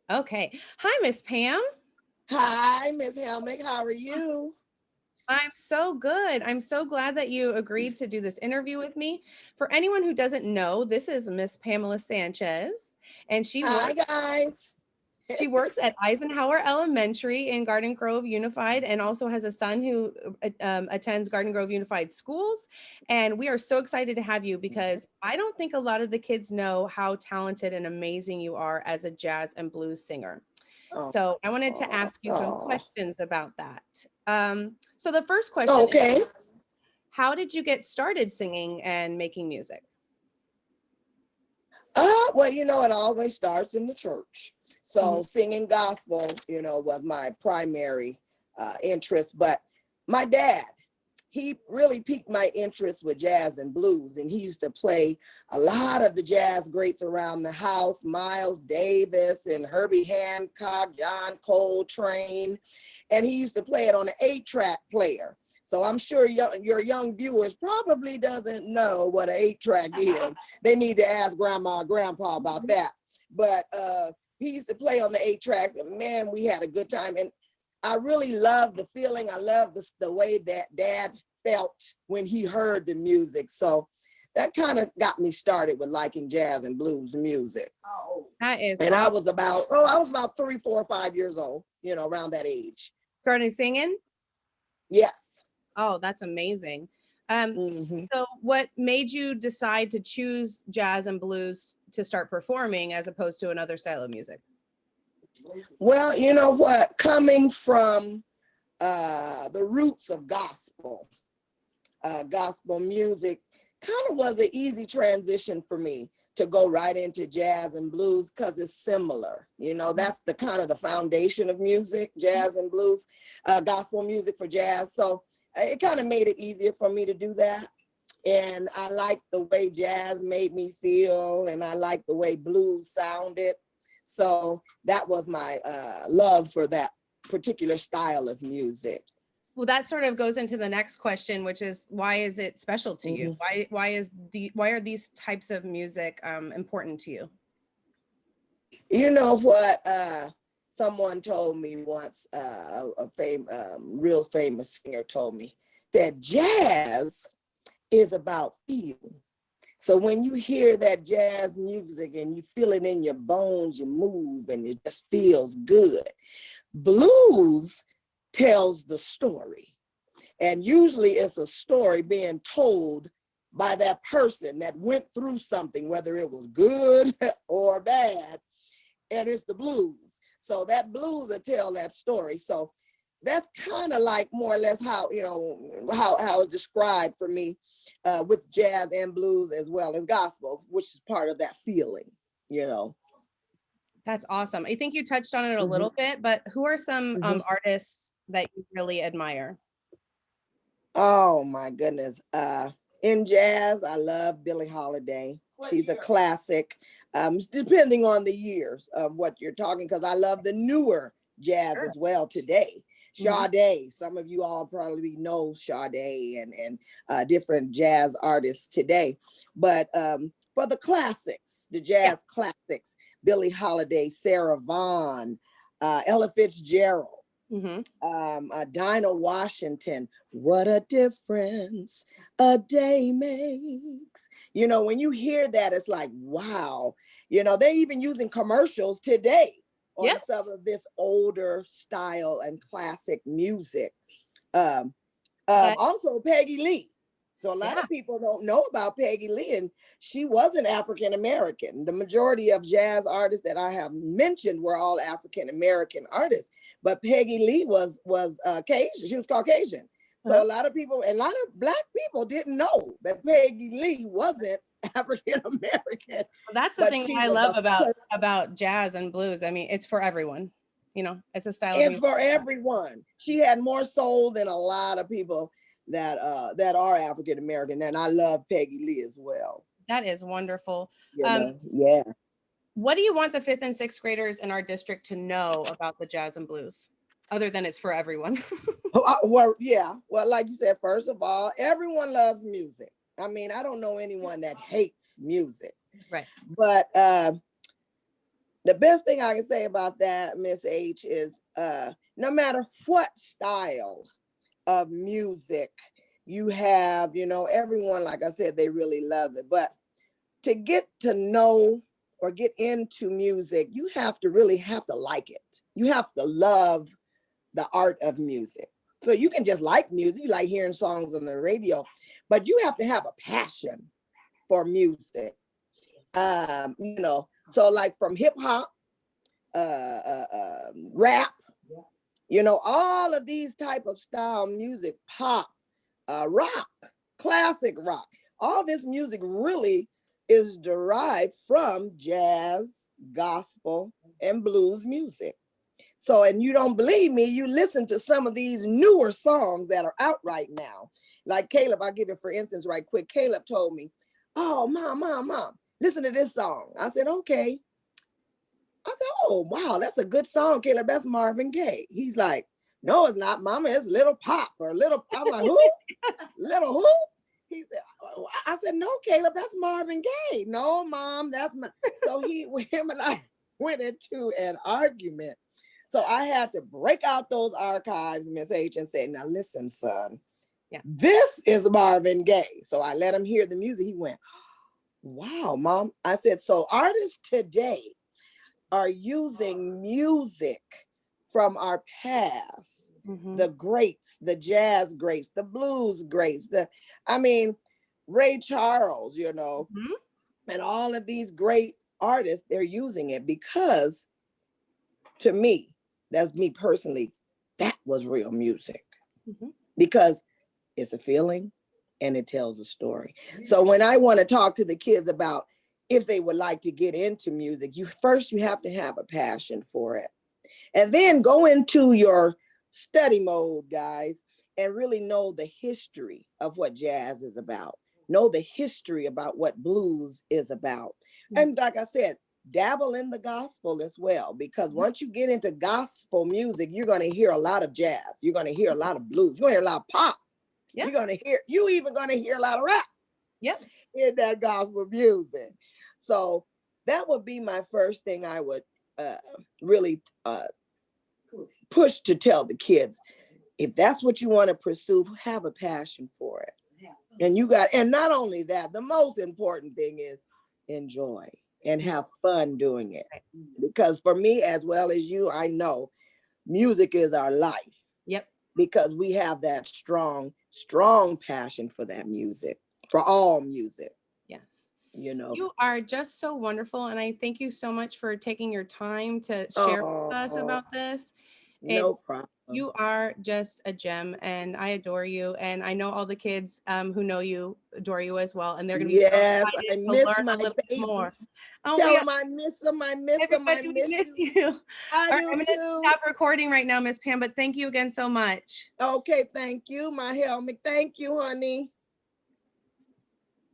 Okay. Hi, Miss Pam. Hi, Miss Helmick. How are you? I'm so good. I'm so glad that you agreed to do this interview with me. For anyone who doesn't know, this is Miss Pamela Sanchez, and Hi, guys. she works at Eisenhower Elementary in Garden Grove Unified, and also has a son who attends Garden Grove Unified Schools. And we are so excited to have you because I don't think a lot of the kids know how talented and amazing you are as a jazz and blues singer. Oh, So I wanted to oh, ask you some oh. questions about that. So the first question is, Okay. how did you get started singing and making music? Well, it always starts in the church. Mhm. So singing gospel, was my primary interest. But my dad, he really piqued my interest with jazz and blues. And he used to play a lot of the jazz greats around the house, Miles Davis and Herbie Hancock, John Coltrane. And he used to play it on an 8-track player. So I'm sure your young viewers probably doesn't know what an 8-track is. They need to ask grandma or grandpa about that. But he used to play on the 8 tracks, and man, we had a good time. And I really love the feeling. I love the way that dad felt when he heard the music. So that kind of got me started with liking jazz and blues music. That is And awesome. I was about 3, 4, 5 years old, around that age. Started singing? Yes. Oh, that's amazing. Um, Hmm. so what made you decide to choose jazz and blues to start performing as opposed to another style of music? Well, you know what? Coming from the roots of gospel music kind of was an easy transition for me to go right into jazz and blues because it's similar. That's the kind of the foundation of music, jazz and blues, gospel music for jazz. So it kind of made it easier for me to do that. And I like the way jazz made me feel, and I like the way blues sounded. So that was my love for that particular style of music. Well, that sort of goes into the next question, which is why is it special to you? Mhm. Why are these types of music important to you? You know what? Someone told me once, real famous singer told me that jazz is about feel. So when you hear that jazz music and you feel it in your bones, you move and it just feels good. Blues tells the story. And usually it's a story being told by that person that went through something, whether it was good or bad, and it's the blues. So that blues will tell that story. So that's kind of like more or less how how it's described for me with jazz and blues as well as gospel, which is part of that feeling, you know. That's awesome. I think you touched on it a Hmm. little bit, but who are some Hmm. artists that you really admire? Oh my goodness. In jazz, I love Billie Holiday. She's a classic. Depending on the years of what you're talking, because I love the newer jazz Sure. as well today. Mhm. Sade, some of you all probably know Sade and different jazz artists today. But for the classics, the Yeah. jazz classics, Billie Holiday, Sarah Vaughan, Ella Fitzgerald, Mhm. Dinah Washington. What a difference a day makes. When you hear that, it's like, wow. They're even using commercials today Yeah. on some of this older style and classic music. Um, That Also, Peggy Lee. So a lot yeah. of people don't know about Peggy Lee, and she was an African American. The majority of jazz artists that I have mentioned were all African American artists, but Peggy Lee was Cajun. She was Caucasian. So Uh-huh. a lot of people, and a lot of Black people didn't know that Peggy Lee wasn't African American, Well, that's the but thing she I was love a. about jazz and blues. I mean, it's for everyone. It's a style of It's music. for everyone. She had more soul than a lot of people that are African American, and I love Peggy Lee as well. That is wonderful. You Um, know, yeah. what do you want the fifth and sixth graders in our district to know about the jazz and blues, other than it's for everyone? Well, yeah. Well, like you said, first of all, everyone loves music. I mean, I don't know anyone that hates music, Right. but the best thing I can say about that, Miss H, is no matter what style of music you have, you know, everyone, like I said, they really love it. But to get to know or get into music, you have to really have to like it. You have to love the art of music. So you can just like music, you like hearing songs on the radio, but you have to have a passion for music. You know, so like from hip hop, rap, you know, all of these type of style music, pop, rock, classic rock, all this music really is derived from jazz, gospel, and blues music. So, and you don't believe me, you listen to some of these newer songs that are out right now. Like Caleb, I'll give it for instance right quick. Caleb told me, oh, mom, listen to this song. I said, okay. I said, oh, wow, that's a good song, Caleb. That's Marvin Gaye. He's like, no, it's not, Mama. It's Little Pop or Little. I'm like, who? Little who? He said, oh. I said, no, Caleb, that's Marvin Gaye. No, Mom, that's my. So him and I went into an argument. So I had to break out those archives, Miss H, and say, now listen, son, this is Marvin Gaye. So I let him hear the music. He went, wow, Mom. I said, so artists today are using music from our past, the greats, the jazz greats, the blues greats, Ray Charles, you know, and all of these great artists, they're using it because, to me, that's me personally, that was real music because it's a feeling and it tells a story. So when I want to talk to the kids about if they would like to get into music, you have to have a passion for it. And then go into your study mode, guys, and really know the history of what jazz is about. Know the history about what blues is about. And like I said, dabble in the gospel as well, because once you get into gospel music, you're going to hear a lot of jazz. You're going to hear a lot of blues. You're going to hear a lot of pop. You're going to hear, you even going to hear a lot of rap in that gospel music. So that would be my first thing I would really push to tell the kids. If that's what you want to pursue, have a passion for it. And not only that, the most important thing is enjoy and have fun doing it. Because for me, as well as you, I know music is our life. Because we have that strong passion for that music, for all music. You know, you are just so wonderful, and I thank you so much for taking your time to share with us about this. No problem. You are just a gem, and I adore you. And I know all the kids who know you adore you as well, and they're going to be so excited to learn a little bit more. Tell them I miss them. I miss them. I miss you. All right, I'm going to stop recording right now, Miss Pam. But thank you again so much. Okay, thank you, my helmet. Thank you, honey.